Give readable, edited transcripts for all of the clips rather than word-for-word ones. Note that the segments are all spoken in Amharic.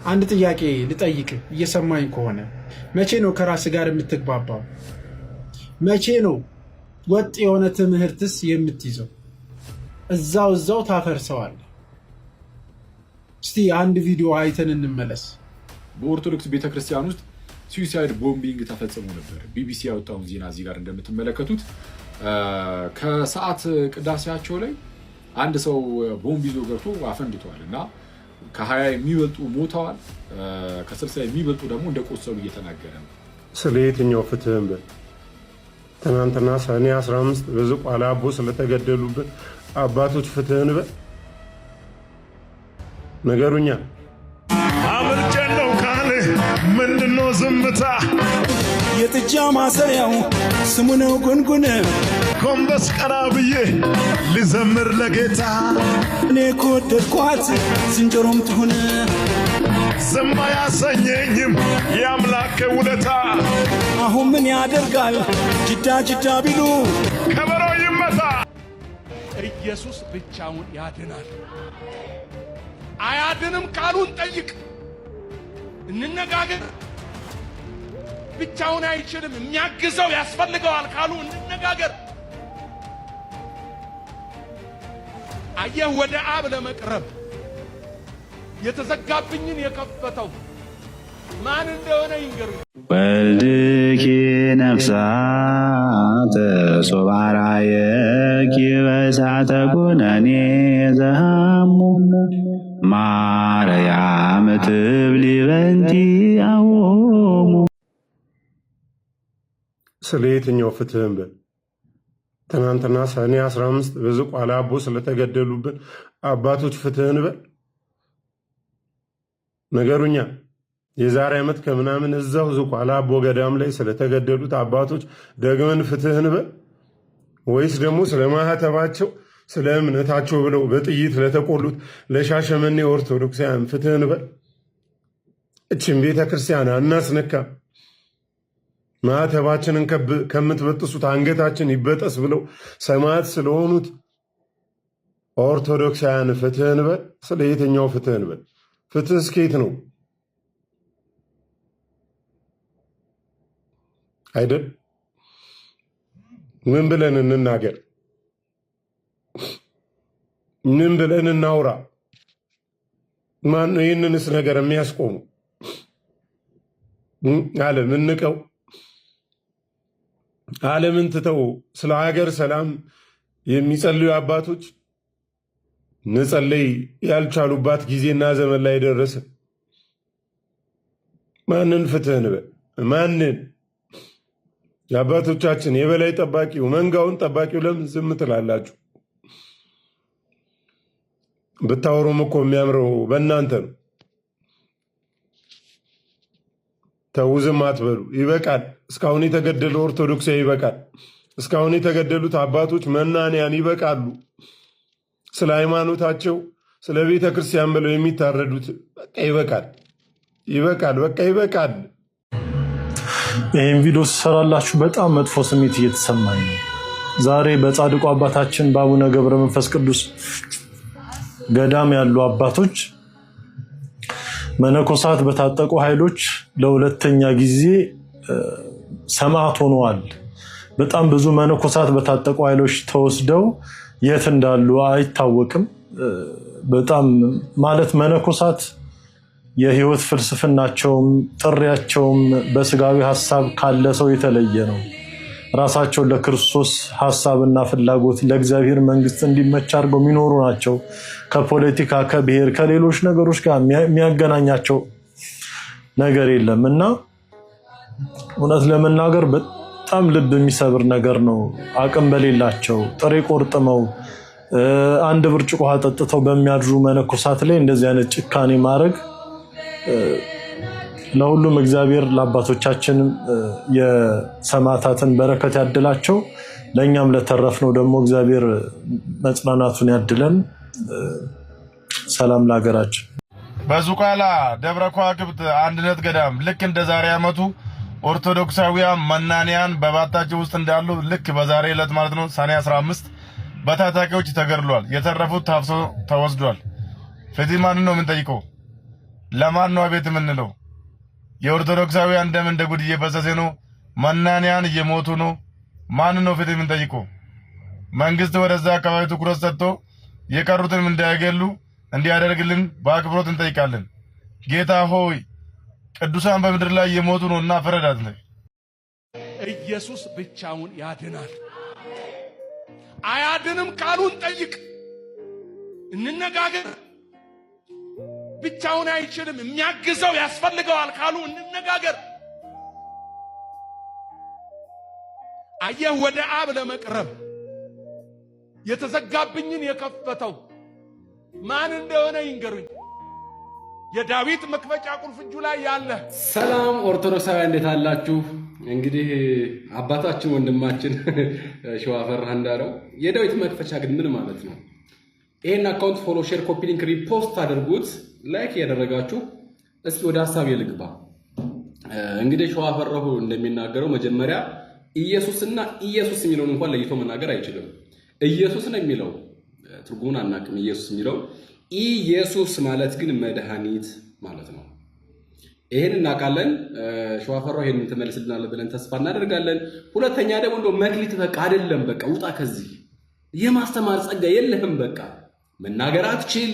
አንድ ጥያቄ ልጠይቅ እየሰማኝ ከሆነ መቼ ነው ከራስ ጋር የምትግባባው? መቼ ነው ወጥ የሆነ ትምህርትስ የምትይዘው? እዛው ታፈርሰዋል። እስቲ አንድ ቪዲዮ አይተን እንመለስ። በኦርቶዶክስ ቤተክርስቲያን ውስጥ ሱሳይድ ቦምቢንግ ተፈጽሞ ነበር። ቢቢሲ ያወጣውን ዜና እዚህ ጋር እንደምትመለከቱት ከሰዓት ቅዳሴያቸው ላይ አንድ ሰው ቦምብ ይዞ ገብቶ አፈንድቷል እና ከ20 የሚበልጡ ሞተዋል፣ ከ60 የሚበልጡ ደግሞ እንደቆሰሉ እየተናገረ ነው። ስለ የትኛው ፍትህም በል ትናንትና ሰኔ 15 በዝቋላ አቦ ስለተገደሉበት አባቶች ፍትህን በል ነገሩኛ አምልጬን ነው ካለ ምንድነው ዝምታ? የጥጃ ማሰሪያው ስሙ ነው ጉንጉን። ጎንበስ ቀና ብዬ ልዘምር ለጌታ። እኔ ከወደድኳት ዝንጀሮም ትሁን ዝም አያሰኘኝም የአምላክ ውለታ። አሁን ምን ያደርጋል ጅዳ ቢሉ ከበሮ ይመታ። ኢየሱስ ብቻውን ያድናል። አያድንም ቃሉን ጠይቅ፣ እንነጋገር። ብቻውን አይችልም፣ የሚያግዘው ያስፈልገዋል ካሉ እንነጋገር። አየህ፣ ወደ አብ ለመቅረብ የተዘጋብኝን የከፈተው ማን እንደሆነ ይንገሩ። ወልድኪ ነፍሳተ ሶባራየኪ በእሳተ ኩነኔ ዘሃሙ ማርያም ትብሊ በንቲ አዎሙ። ስለ የትኛው ፍትህም በል ትናንትና ሰኔ 15 በዝቋላ አቦ ስለተገደሉብን አባቶች ፍትህን በል ነገሩኛ። የዛሬ ዓመት ከምናምን እዛው ዝቋላ አቦ ገዳም ላይ ስለተገደሉት አባቶች ደግመን ፍትህን በል ወይስ ደግሞ ስለ ማህተባቸው ስለ እምነታቸው ብለው በጥይት ለተቆሉት ለሻሸመኔ ኦርቶዶክሳውያን ፍትህን በል? እችን ቤተክርስቲያን አናስነካም። ማህተባችንን ከምትበጥሱት አንገታችን ይበጠስ ብለው ሰማዕት ስለሆኑት ኦርቶዶክሳውያን ፍትህን በል? ስለ የትኛው ፍትህን በል? ፍትህ እስከየት ነው አይደል? ምን ብለን እንናገር? ምን ብለን እናውራ? ማን ነው ይህንንስ ነገር የሚያስቆሙ? ዓለምን ንቀው ዓለምን ትተው ስለ ሀገር ሰላም የሚጸልዩ አባቶች መጸለይ ያልቻሉባት ጊዜና ዘመን ላይ ደረሰ። ማንን ፍትህን በል? ማንን? የአባቶቻችን የበላይ ጠባቂው መንጋውን ጠባቂው ለምን ዝም ትላላችሁ? ብታወሩም እኮ የሚያምረው በእናንተ ነው። ተው ዝም አትበሉ። ይበቃል። እስካሁን የተገደለው ኦርቶዶክሳዊ ይበቃል። እስካሁን የተገደሉት አባቶች መናንያን ይበቃሉ። ስለ ሃይማኖታቸው ስለ ቤተ ክርስቲያን ብለው የሚታረዱት በቃ ይበቃል። ይበቃል። በቃ ይበቃል። ይህን ቪዲዮ ስሰራላችሁ በጣም መጥፎ ስሜት እየተሰማኝ ነው። ዛሬ በጻድቁ አባታችን በአቡነ ገብረ መንፈስ ቅዱስ ገዳም ያሉ አባቶች መነኮሳት በታጠቁ ኃይሎች ለሁለተኛ ጊዜ ሰማዕት ሆነዋል። በጣም ብዙ መነኮሳት በታጠቁ ኃይሎች ተወስደው የት እንዳሉ አይታወቅም። በጣም ማለት መነኮሳት የህይወት ፍልስፍናቸውም ጥሪያቸውም በስጋዊ ሐሳብ ካለ ሰው የተለየ ነው። ራሳቸው ለክርስቶስ ሐሳብና ፍላጎት ለእግዚአብሔር መንግስት እንዲመች አድርገው የሚኖሩ ናቸው። ከፖለቲካ ከብሔር ከሌሎች ነገሮች ጋር የሚያገናኛቸው ነገር የለም እና እውነት ለመናገር በጣም ልብ የሚሰብር ነገር ነው። አቅም በሌላቸው ጥሬ ቆርጥመው አንድ ብርጭቆ ውሃ ጠጥተው በሚያድሩ መነኮሳት ላይ እንደዚህ አይነት ጭካኔ ማድረግ ለሁሉም እግዚአብሔር ለአባቶቻችን የሰማዕታትን በረከት ያድላቸው። ለእኛም ለተረፍነው ደግሞ እግዚአብሔር መጽናናቱን ያድለን። ሰላም ለሀገራችን። በዝቋላ ደብረ ከዋክብት አንድነት ገዳም ልክ እንደ ዛሬ ዓመቱ ኦርቶዶክሳውያን መናንያን በባታቸው ውስጥ እንዳሉ ልክ በዛሬ ዕለት ማለት ነው ሰኔ 15 በታጣቂዎች ተገድሏል። የተረፉት ታፍሰው ተወስዷል። ፍትህ ማንን ነው የምንጠይቀው? ለማን ነው አቤት የምንለው? የኦርቶዶክሳውያን ደም እንደ ጉድ እየፈሰሰ ነው። መናንያን እየሞቱ ነው። ማን ነው ፍትህ የምንጠይቀው? መንግስት ወደዛ አካባቢ ትኩረት ሰጥቶ የቀሩትን እንዳይገሉ እንዲያደርግልን በአክብሮት እንጠይቃለን። ጌታ ሆይ ቅዱሳን በምድር ላይ እየሞቱ ነውና ፍረዳት። ኢየሱስ ብቻውን ያድናል። አያድንም ካሉን ጠይቅ፣ እንነጋገር። ብቻውን አይችልም የሚያግዘው ያስፈልገዋል ካሉ እንነጋገር። አየህ ወደ አብ ለመቅረብ የተዘጋብኝን የከፈተው ማን እንደሆነ ይንገሩኝ። የዳዊት መክፈቻ ቁልፍ እጁ ላይ ያለ። ሰላም ኦርቶዶክሳውያን እንዴት አላችሁ? እንግዲህ አባታችን ወንድማችን ሸዋፈራህ እንዳለው የዳዊት መክፈቻ ግን ምን ማለት ነው? ይሄን አካውንት ፎሎ፣ ሼር፣ ኮፒ ሊንክ፣ ሪፖስት አድርጉት። ላይክ ያደረጋችሁ እስኪ ወደ ሐሳብ ይልግባ። እንግዲህ ሸዋፈራሁ እንደሚናገረው መጀመሪያ ኢየሱስና ኢየሱስ የሚለውን እንኳን ለይቶ መናገር አይችልም። ኢየሱስ ነው የሚለው ትርጉሙን አናውቅም። ኢየሱስ የሚለው ኢየሱስ ማለት ግን መድኃኒት ማለት ነው። ይሄን እናውቃለን። ሸዋፈራው ይሄን ተመልስልናል ብለን ተስፋ እናደርጋለን። ሁለተኛ ደግሞ እንደው መክሊት በቃ አይደለም፣ በቃ ውጣ ከዚህ የማስተማር ጸጋ የለህም፣ በቃ መናገር አትችል፣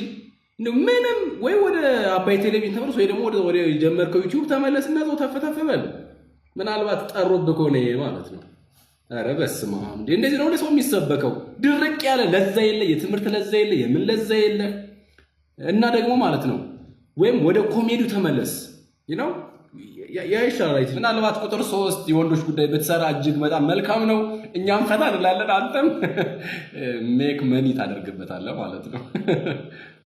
እንደው ምንም ወይ ወደ አባይ ቴሌቪዥን ተመለስ ወይ ደግሞ ወደ ጀመርከው ዩቲዩብ ተመለስና ዘው ተፈተፈ በል። ምናልባት ጠሮብህ ከሆነ ይሄ ማለት ነው። ኧረ በስመ አብ! እንደዚህ ነው ሰው የሚሰበከው። ድርቅ ያለ ለዛ የለ፣ የትምህርት ለዛ የለ፣ የምን ለዛ የለ። እና ደግሞ ማለት ነው ወይም ወደ ኮሜዲው ተመለስ ነው ያይሻላል። ምናልባት ቁጥር 3 የወንዶች ጉዳይ ብትሰራ እጅግ በጣም መልካም ነው። እኛም ፈታ እንላለን፣ አንተም ሜክ መኒ ታደርግበታለህ ማለት ነው።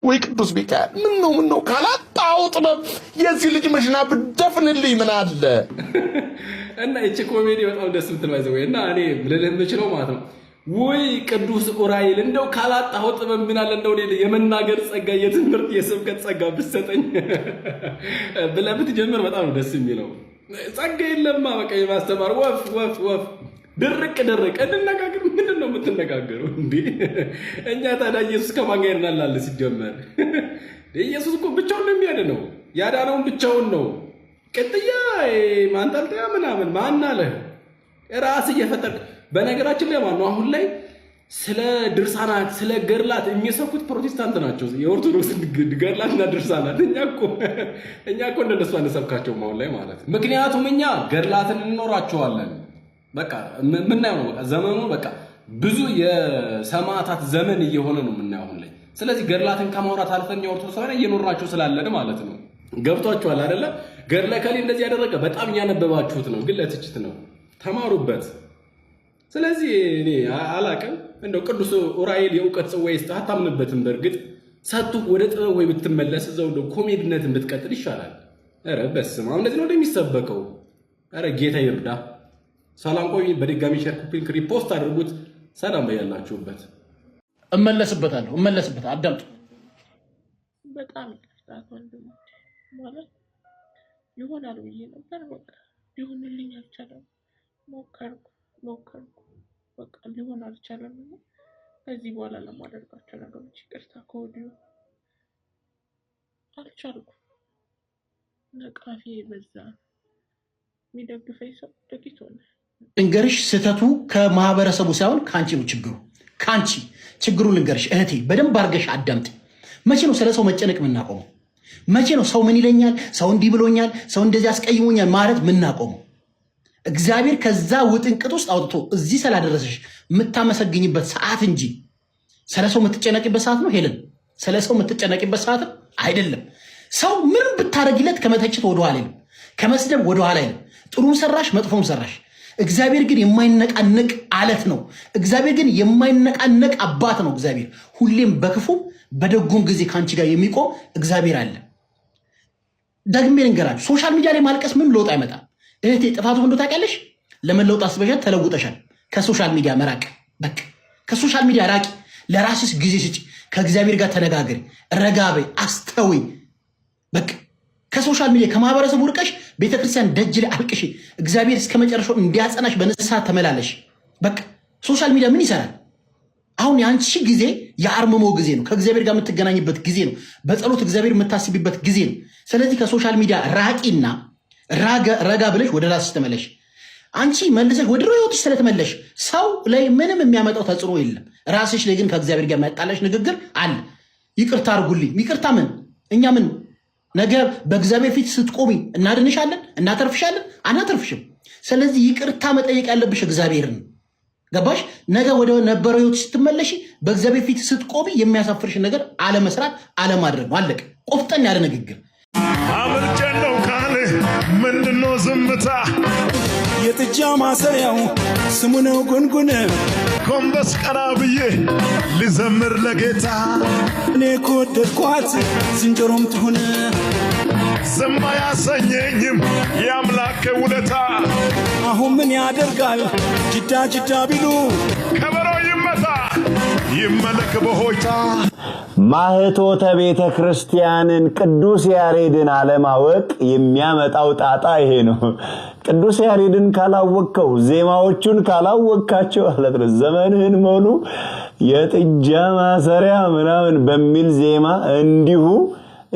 ወይ ቅዱስ ሚካኤል ምን ነው ካላጣው ጥበብ የዚህ ልጅ መሽና ብደፍንልኝ ምን አለ። እና እቺ ኮሜዲ በጣም ደስ የምትል ወይ እና እኔ ልልህ የምችለው ማለት ነው ወይ ቅዱስ ኡራኤል እንደው ካላጣው ጥበብ ምን አለ እንደው የመናገር ጸጋ፣ የትምህርት የስብከት ጸጋ ብትሰጠኝ ብለህ ብትጀምር በጣም ነው ደስ የሚለው። ጸጋ የለማ በቃ የማስተማር ወፍ ድርቅ እንነጋገር። ምንድን ነው የምትነጋገሩ እንዴ? እኛ ታዲያ ኢየሱስ ከማን ጋር እናላለ? ሲጀመር ኢየሱስ እኮ ብቻውን ነው የሚያድነው። ያዳነውን ብቻውን ነው። ቅጥያ ማንጠልጠያ ምናምን ማን አለ? ራስህ እየፈጠርክ። በነገራችን ላይ ማነው አሁን ላይ ስለ ድርሳናት ስለ ገድላት የሚሰብኩት ፕሮቴስታንት ናቸው። የኦርቶዶክስ ገድላትና ድርሳናት እኛ እኮ እንደነሱ አንሰብካቸውም አሁን ላይ ማለት ነው። ምክንያቱም እኛ ገድላትን እንኖራቸዋለን። በቃ ምናየው ነው። በቃ ዘመኑ በቃ ብዙ የሰማዕታት ዘመን እየሆነ ነው የምናየው አሁን ላይ። ስለዚህ ገድላትን ከማውራት አልፈን የኦርቶዶክሳውያን እየኖርናቸው ስላለን ማለት ነው። ገብቷችኋል አይደለ? ገድለ ከሌ እንደዚህ ያደረገ በጣም እያነበባችሁት ነው፣ ግን ለትችት ነው። ተማሩበት። ስለዚህ እኔ አላቅም እንደው ቅዱስ ኡራኤል የእውቀት ጽዋ ይስጥህ። አታምንበትም። በእርግጥ ሰጥቶህ ወደ ጥበብ ወይ ብትመለስ እዛው እንደው ኮሜዲነትን ብትቀጥል ይሻላል። ኧረ በስመ አብ! እንደዚህ ነው እንደሚሰበከው። ኧረ ጌታ ይርዳ። ሰላም ቆይ። በድጋሚ ሼር፣ ኮፒ ሊንክ፣ ሪፖስት አድርጉት። ሰላም በያላችሁበት። እመለስበታለሁ። አዳምጡ። በጣም ይቅርታ ወንድም ማለት ይሆናል ብዬ ነበር። በቃ ሊሆንልኝ አልቻለም። ሞከርኩ በቃ ሊሆን አልቻለም። ከዚህ በኋላ ለማደርጋቸው ነገሮች ይቅርታ ከወዲሁ አልቻልኩም። ነቃፊ በዛ፣ የሚደግፈኝ ሰው ጥቂት ሆነ። ልንገርሽ፣ ስህተቱ ከማህበረሰቡ ሳይሆን ከአንቺ ነው ችግሩ። ከአንቺ ችግሩ ልንገርሽ እህቴ፣ በደንብ አድርገሽ አዳምጥ። መቼ ነው ስለ ሰው መጨነቅ የምናቆመው? መቼ ነው ሰው ምን ይለኛል፣ ሰው እንዲህ ብሎኛል፣ ሰው እንደዚህ አስቀይሞኛል ማለት የምናቆመው? እግዚአብሔር ከዛ ውጥንቅጥ ውስጥ አውጥቶ እዚህ ስላደረሰሽ የምታመሰግኝበት ሰዓት እንጂ ስለ ሰው የምትጨነቂበት ሰዓት ነው። ሄለን፣ ስለ ሰው የምትጨነቂበት ሰዓት አይደለም። ሰው ምንም ብታረጊለት ከመተቸት ወደኋላ አይልም፣ ከመስደብ ወደኋላ አይልም። ጥሩም ሰራሽ መጥፎም ሰራሽ፣ እግዚአብሔር ግን የማይነቃነቅ አለት ነው። እግዚአብሔር ግን የማይነቃነቅ አባት ነው። እግዚአብሔር ሁሌም በክፉ በደጉም ጊዜ ከአንቺ ጋር የሚቆም እግዚአብሔር አለ። ደግሜ ልንገራችሁ፣ ሶሻል ሚዲያ ላይ ማልቀስ ምን ለውጥ አይመጣም። እህቴ ጥፋቱ እንደው ታውቂያለሽ። ለመለውጥ አስበሻል፣ ተለውጠሻል። ከሶሻል ሚዲያ መራቅ፣ በቃ ከሶሻል ሚዲያ ራቂ። ለራስሽ ጊዜ ስጪ። ከእግዚአብሔር ጋር ተነጋገሪ፣ ረጋ በይ፣ አስተውይ። በቃ ከሶሻል ሚዲያ ከማህበረሰቡ ርቀሽ ቤተክርስቲያን ደጅ ላይ አልቅሽ። እግዚአብሔር እስከ መጨረሻው እንዲያጸናሽ በንስሐ ተመላለሽ። በቃ ሶሻል ሚዲያ ምን ይሰራል? አሁን የአንቺ ጊዜ የአርምሞ ጊዜ ነው። ከእግዚአብሔር ጋር የምትገናኝበት ጊዜ ነው። በጸሎት እግዚአብሔር የምታስቢበት ጊዜ ነው። ስለዚህ ከሶሻል ሚዲያ ራቂና ረጋ ብለሽ ወደ ራስሽ ተመለሽ። አንቺ መልሰሽ ወደ ህይወትሽ ስለተመለሽ ሰው ላይ ምንም የሚያመጣው ተጽዕኖ የለም። ራስሽ ላይ ግን ከእግዚአብሔር ጋር የሚያጣላሽ ንግግር አለ። ይቅርታ አድርጉልኝ። ይቅርታ ምን እኛ ምን ነገ በእግዚአብሔር ፊት ስትቆሚ እናድንሻለን? እናተርፍሻለን? አናተርፍሽም። ስለዚህ ይቅርታ መጠየቅ ያለብሽ እግዚአብሔርን። ገባሽ? ነገ ወደ ነበረው ህይወት ስትመለሽ በእግዚአብሔር ፊት ስትቆሚ የሚያሳፍርሽ ነገር አለመስራት፣ አለማድረግ ነው። አለቀ። ቆፍጠን ያለ ንግግር። አምልጬን ነው ካለ ምንድነው ዝምታ? የጥጃ ማሰሪያው ስሙ ነው ጉንጉን። ጎንበስ ቀና ብዬ ልዘምር ለጌታ እኔ ከወደድኳት ዝንጀሮም ትሁን ዝም አያሰኘኝም የአምላክ ውለታ። አሁን ምን ያደርጋል ጅዳ ጅዳ ቢሉ ከበሮ ይመታ ይመለክ በሆይታ። ማህቶተ ቤተ ክርስቲያንን ቅዱስ ያሬድን አለማወቅ የሚያመጣው ጣጣ ይሄ ነው። ቅዱስ ያሬድን ካላወቅከው ዜማዎቹን ካላወቅካቸው ማለት ነው ዘመንህን ሙሉ የጥጃ ማሰሪያ ምናምን በሚል ዜማ እንዲሁ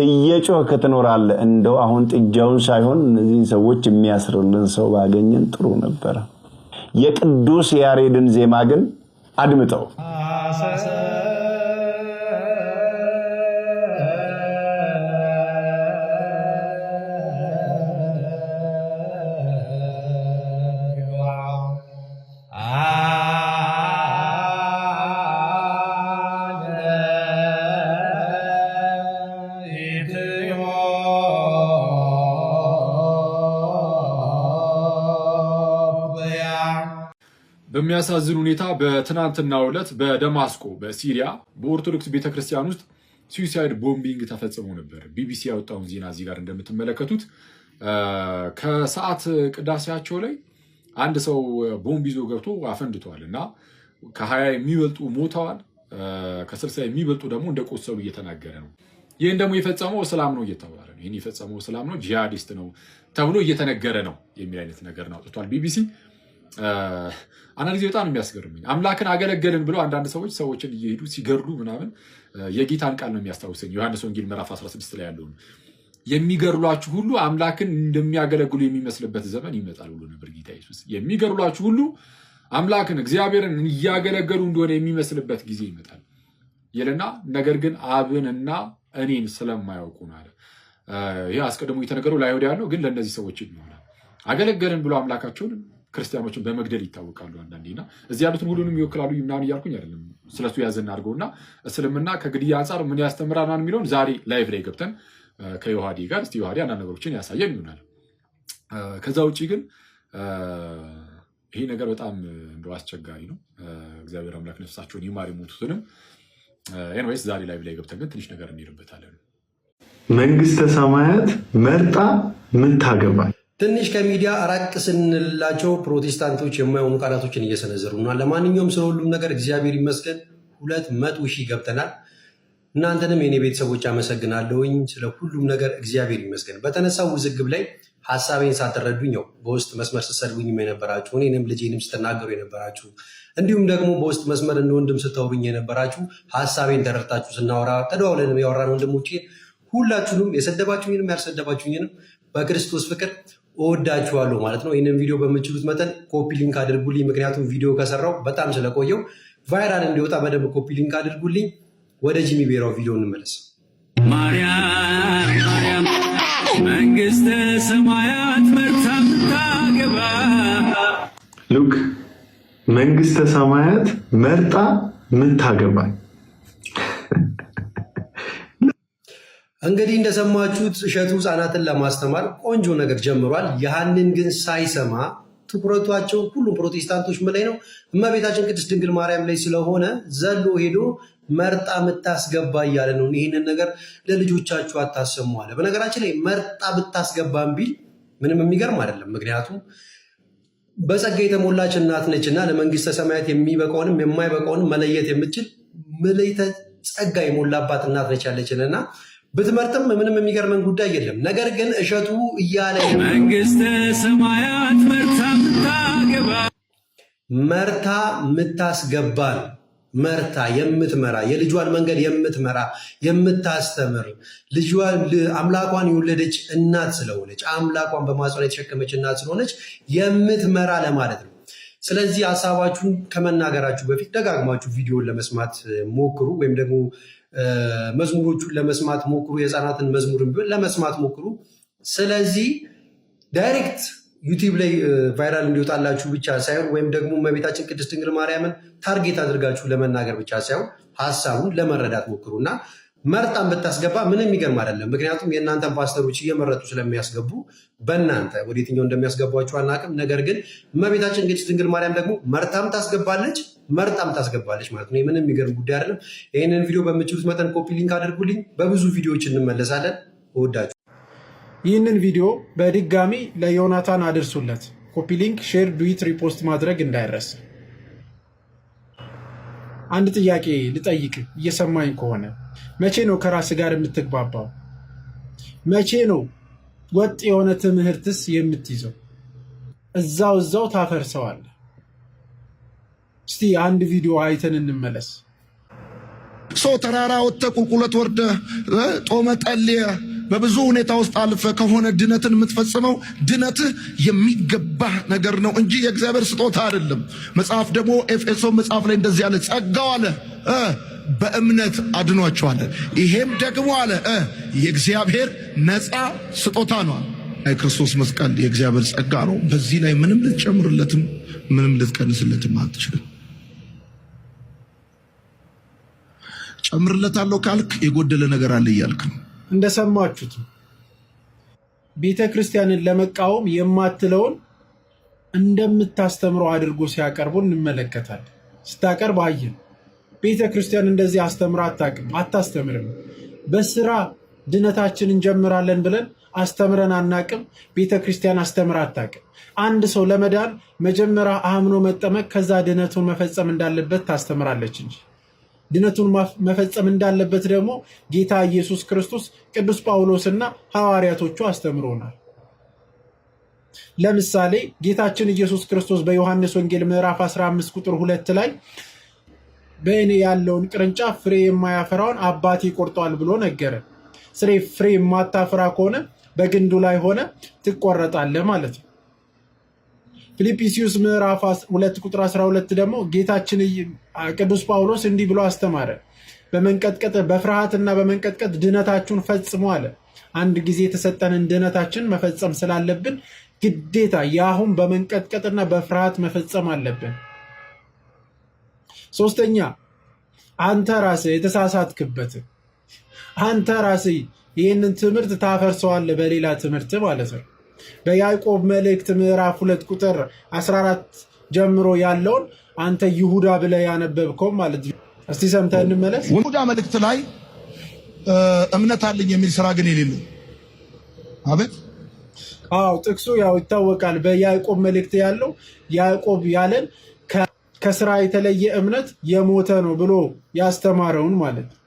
እየጮህክ ትኖራለህ። እንደው አሁን ጥጃውን ሳይሆን እነዚህን ሰዎች የሚያስርልን ሰው ባገኘን ጥሩ ነበር። የቅዱስ ያሬድን ዜማ ግን አድምጠው። በሚያሳዝን ሁኔታ በትናንትናው ዕለት በደማስቆ በሲሪያ በኦርቶዶክስ ቤተክርስቲያን ውስጥ ሱሳይድ ቦምቢንግ ተፈጽሞ ነበር። ቢቢሲ ያወጣውን ዜና እዚህ ጋር እንደምትመለከቱት ከሰዓት ቅዳሴያቸው ላይ አንድ ሰው ቦምብ ይዞ ገብቶ አፈንድቷል እና ከ20 የሚበልጡ ሞተዋል፣ ከ60 የሚበልጡ ደግሞ እንደቆሰሉ እየተናገረ ነው። ይህን ደግሞ የፈጸመው እስላም ነው እየተባለ ነው። ይህን የፈጸመው እስላም ነው፣ ጂሃዲስት ነው ተብሎ እየተነገረ ነው የሚል አይነት ነገር ነው አውጥቷል ቢቢሲ። አንዳንድ ጊዜ በጣም የሚያስገርምኝ አምላክን አገለገልን ብለው አንዳንድ ሰዎችን እየሄዱ ሲገድሉ ምናምን የጌታን ቃል ነው የሚያስታውሰኝ። ዮሐንስ ወንጌል ምዕራፍ 16 ላይ ያለውን የሚገድሏችሁ ሁሉ አምላክን እንደሚያገለግሉ የሚመስልበት ዘመን ይመጣል ብሎ ነበር ጌታ ኢየሱስ። የሚገድሏችሁ ሁሉ አምላክን እግዚአብሔርን እያገለገሉ እንደሆነ የሚመስልበት ጊዜ ይመጣል ይልና ነገር ግን አብንና እኔን ስለማያውቁ አለ። ይህ አስቀድሞ የተነገረው ለአይሁድ ያለው ግን ለእነዚህ ሰዎች ይሆናል። አገለገልን ብሎ አምላካቸውን ክርስቲያኖችን በመግደል ይታወቃሉ አንዳንዴና እዚህ ያሉትን ሁሉንም ይወክላሉ ምናምን እያልኩኝ አይደለም። ስለሱ ያዘን አድርገውና እስልምና ከግድያ አንጻር ምን ያስተምራል የሚለውን ዛሬ ላይቭ ላይ ገብተን ከዮሐዲ ጋር እስቲ ዮሐዲ አንዳንድ ነገሮችን ያሳየን ይሆናል። ከዛ ውጭ ግን ይሄ ነገር በጣም እንደው አስቸጋሪ ነው። እግዚአብሔር አምላክ ነፍሳቸውን ይማር የሞቱትንም። ኤኒዌይስ ዛሬ ላይቭ ላይ ገብተን ግን ትንሽ ነገር እንሄድበታለን። መንግስተ ሰማያት መርጣ ምን ታገባል? ትንሽ ከሚዲያ ራቅ ስንላቸው ፕሮቴስታንቶች የማይሆኑ ቃላቶችን እየሰነዘሩ እና ለማንኛውም ስለ ሁሉም ነገር እግዚአብሔር ይመስገን 200,000 ገብተናል። እናንተንም የኔ ቤተሰቦች አመሰግናለሁኝ። ስለ ሁሉም ነገር እግዚአብሔር ይመስገን። በተነሳው ውዝግብ ላይ ሀሳቤን ሳትረዱኝ ነው በውስጥ መስመር ስትሰድቡኝም የነበራችሁ፣ እኔንም ልጄንም ስትናገሩ የነበራችሁ፣ እንዲሁም ደግሞ በውስጥ መስመር እንደ ወንድም ስታወሩኝ የነበራችሁ፣ ሀሳቤን ተረድታችሁ ስናወራ ተደዋውለንም ያወራን ወንድሞቼ ሁላችሁንም የሰደባችሁኝንም ያልሰደባችሁኝንም በክርስቶስ ፍቅር እወዳችኋለሁ ማለት ነው። ይህንን ቪዲዮ በምችሉት መጠን ኮፒ ሊንክ አድርጉልኝ። ምክንያቱም ቪዲዮ ከሰራው በጣም ስለቆየው ቫይራል እንዲወጣ በደንብ ኮፒ ሊንክ አድርጉልኝ። ወደ ጂሚ ቤራው ቪዲዮ እንመለስ። ማርያም መንግስተ ሰማያት መርታ ምታገባ ሉክ መንግስተ ሰማያት መርጣ ምታገባ። እንግዲህ እንደሰማችሁት እሸቱ ህፃናትን ለማስተማር ቆንጆ ነገር ጀምሯል። ያህንን ግን ሳይሰማ ትኩረቷቸው ሁሉም ፕሮቴስታንቶች ምን ላይ ነው? እመቤታችን ቅድስት ድንግል ማርያም ላይ ስለሆነ ዘሎ ሄዶ መርጣ ምታስገባ እያለ ነው። ይህንን ነገር ለልጆቻችሁ አታሰሙ አለ። በነገራችን ላይ መርጣ ብታስገባም ቢል ምንም የሚገርም አይደለም። ምክንያቱም በጸጋ የተሞላች እናት ነችና ለመንግስተ ሰማያት የሚበቃውንም የማይበቃውንም መለየት የምችል ምልዕተ ጸጋ የሞላባት እናት ነች ያለችንና ብትመርጥም ምንም የሚገርመን ጉዳይ የለም። ነገር ግን እሸቱ እያለ መንግስተ ሰማያት መርታ ምታገባ መርታ ምታስገባ ነው። መርታ የምትመራ የልጇን መንገድ የምትመራ የምታስተምር አምላኳን የወለደች እናት ስለሆነች አምላኳን በማህፀኗ የተሸከመች እናት ስለሆነች የምትመራ ለማለት ነው። ስለዚህ ሀሳባችሁን ከመናገራችሁ በፊት ደጋግማችሁ ቪዲዮን ለመስማት ሞክሩ፣ ወይም ደግሞ መዝሙሮቹን ለመስማት ሞክሩ። የህፃናትን መዝሙርን ቢሆን ለመስማት ሞክሩ። ስለዚህ ዳይሬክት ዩቲዩብ ላይ ቫይራል እንዲወጣላችሁ ብቻ ሳይሆን ወይም ደግሞ እመቤታችን ቅድስት ድንግል ማርያምን ታርጌት አድርጋችሁ ለመናገር ብቻ ሳይሆን ሀሳቡን ለመረዳት ሞክሩ እና መርጣን ብታስገባ ምንም የሚገርም አይደለም። ምክንያቱም የእናንተን ፓስተሮች እየመረጡ ስለሚያስገቡ በእናንተ ወደ የትኛው እንደሚያስገቧችሁ አናውቅም። ነገር ግን እመቤታችን ቅድስት ድንግል ማርያም ደግሞ መርጣም ታስገባለች፣ መርጣም ታስገባለች ማለት ነው። ምንም የሚገርም ጉዳይ አይደለም። ይህንን ቪዲዮ በምችሉት መጠን ኮፒ ሊንክ አድርጉልኝ። በብዙ ቪዲዮዎች እንመለሳለን። እወዳችሁ። ይህንን ቪዲዮ በድጋሚ ለዮናታን አድርሱለት። ኮፒ ሊንክ፣ ሼር፣ ዱዊት፣ ሪፖስት ማድረግ እንዳይረሳ። አንድ ጥያቄ ልጠይቅ፣ እየሰማኝ ከሆነ መቼ ነው ከራስ ጋር የምትግባባው? መቼ ነው ወጥ የሆነ ትምህርትስ የምትይዘው? እዛው ታፈርሰዋለህ። እስቲ አንድ ቪዲዮ አይተን እንመለስ። ሰው ተራራ ወጥተህ ቁልቁለት ወርደህ ጦመ ጠልየ በብዙ ሁኔታ ውስጥ አልፈ ከሆነ ድነትን የምትፈጽመው ድነትህ የሚገባህ ነገር ነው እንጂ የእግዚአብሔር ስጦታ አይደለም። መጽሐፍ ደግሞ ኤፌሶን መጽሐፍ ላይ እንደዚህ አለ፣ ጸጋው አለ በእምነት አድኗቸዋል፣ ይሄም ደግሞ አለ የእግዚአብሔር ነፃ ስጦታ ነው። የክርስቶስ መስቀል የእግዚአብሔር ጸጋ ነው። በዚህ ላይ ምንም ልትጨምርለትም ምንም ልትቀንስለትም አትችልም። ጨምርለታለሁ ካልክ የጎደለ ነገር አለ እያልክ ነው። እንደሰማችሁት ቤተ ክርስቲያንን ለመቃወም የማትለውን እንደምታስተምረው አድርጎ ሲያቀርቡ እንመለከታለን። ስታቀርብ አየን። ቤተ ክርስቲያን እንደዚህ አስተምራ አታውቅም፣ አታስተምርም። በስራ ድነታችን እንጀምራለን ብለን አስተምረን አናውቅም። ቤተ ክርስቲያን አስተምራ አታውቅም። አንድ ሰው ለመዳን መጀመሪያ አምኖ መጠመቅ፣ ከዛ ድነቱን መፈጸም እንዳለበት ታስተምራለች እንጂ ድነቱን መፈጸም እንዳለበት ደግሞ ጌታ ኢየሱስ ክርስቶስ፣ ቅዱስ ጳውሎስና ሐዋርያቶቹ አስተምሮናል። ለምሳሌ ጌታችን ኢየሱስ ክርስቶስ በዮሐንስ ወንጌል ምዕራፍ 15 ቁጥር 2 ላይ በእኔ ያለውን ቅርንጫፍ ፍሬ የማያፈራውን አባቴ ይቆርጠዋል ብሎ ነገረ። ፍሬ የማታፈራ ከሆነ በግንዱ ላይ ሆነ ትቆረጣለህ ማለት ነው። ፊልጵስዩስ ምዕራፍ 2 ቁጥር 12 ደግሞ ጌታችን ቅዱስ ጳውሎስ እንዲህ ብሎ አስተማረ፣ በመንቀጥቀጥ በፍርሃትና በመንቀጥቀጥ ድነታችሁን ፈጽሙ አለ። አንድ ጊዜ የተሰጠንን ድነታችን መፈጸም ስላለብን ግዴታ ያሁን በመንቀጥቀጥና በፍርሃት መፈጸም አለብን። ሶስተኛ፣ አንተ ራስህ የተሳሳትክበት አንተ ራስህ ይህንን ትምህርት ታፈርሰዋለህ በሌላ ትምህርት ማለት ነው። በያዕቆብ መልእክት ምዕራፍ 2 ቁጥር 14 ጀምሮ ያለውን አንተ ይሁዳ ብለህ ያነበብከው ማለት ነው። እስቲ ሰምተህ እንመለስ። ይሁዳ መልእክት ላይ እምነት አለኝ የሚል ስራ ግን የሌለው አቤት። አዎ ጥቅሱ ያው ይታወቃል። በያዕቆብ መልእክት ያለው ያዕቆብ ያለን ከስራ የተለየ እምነት የሞተ ነው ብሎ ያስተማረውን ማለት ነው።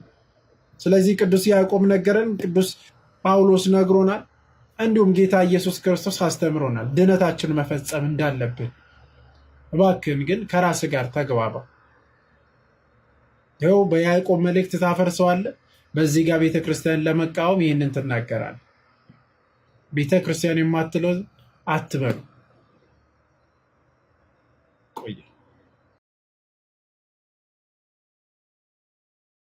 ስለዚህ ቅዱስ ያዕቆብ ነገረን፣ ቅዱስ ጳውሎስ ነግሮናል፣ እንዲሁም ጌታ ኢየሱስ ክርስቶስ አስተምሮናል ድነታችን መፈጸም እንዳለብን። እባክህን ግን ከራስ ጋር ተግባባ። ይኸው በያዕቆብ መልእክት ታፈርሰዋለህ፣ በዚህ ጋር ቤተክርስቲያን ለመቃወም ይህንን ትናገራለህ። ቤተክርስቲያን የማትለው አትበሉ።